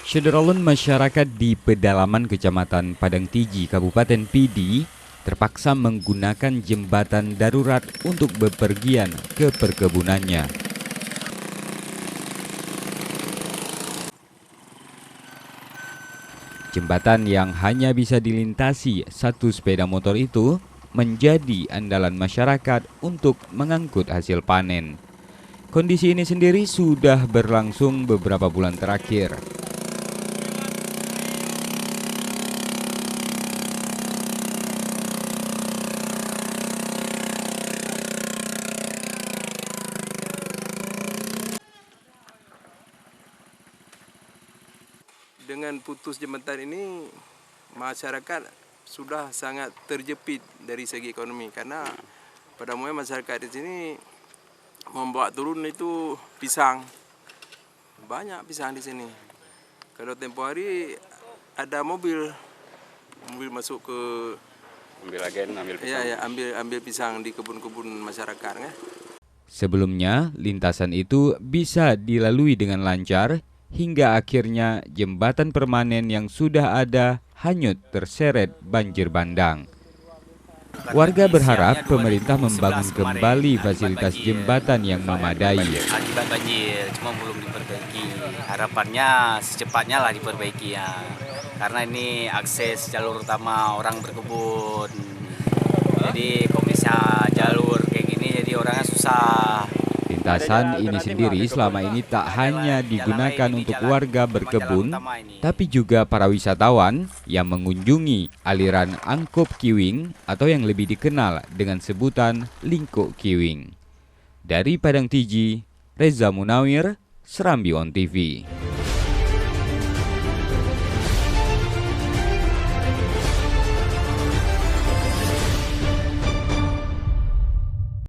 Syederalun masyarakat di pedalaman Kecamatan Padang Tiji, Kabupaten Pidi, terpaksa menggunakan jembatan darurat untuk bepergian ke perkebunannya. Jembatan yang hanya bisa dilintasi satu sepeda motor itu menjadi andalan masyarakat untuk mengangkut hasil panen. Kondisi ini sendiri sudah berlangsung beberapa bulan terakhir. Dengan putus jembatan ini, masyarakat sudah sangat terjepit dari segi ekonomi karena pada umumnya masyarakat di sini membawa turun itu pisang, banyak pisang di sini. Kalau tempo hari ada mobil masuk ke ambil pisang. ambil pisang di kebun-kebun masyarakat. Sebelumnya, lintasan itu bisa dilalui dengan lancar hingga akhirnya jembatan permanen yang sudah ada hanyut terseret banjir bandang. Warga berharap pemerintah membangun kembali fasilitas jembatan yang memadai. Akibat banjir, cuma belum diperbaiki. Harapannya secepatnya lah diperbaiki ya. Karena ini akses jalur utama orang berkebun. Jadi kalau misalnya jalur kayak gini jadi orangnya susah. Lintasan ini sendiri selama ini tak hanya digunakan untuk warga berkebun, tapi juga para wisatawan yang mengunjungi aliran Angkop Kiwing atau yang lebih dikenal dengan sebutan Lingkuk Kiwing. Dari Padang Tiji, Reza Munawir, Serambi On TV.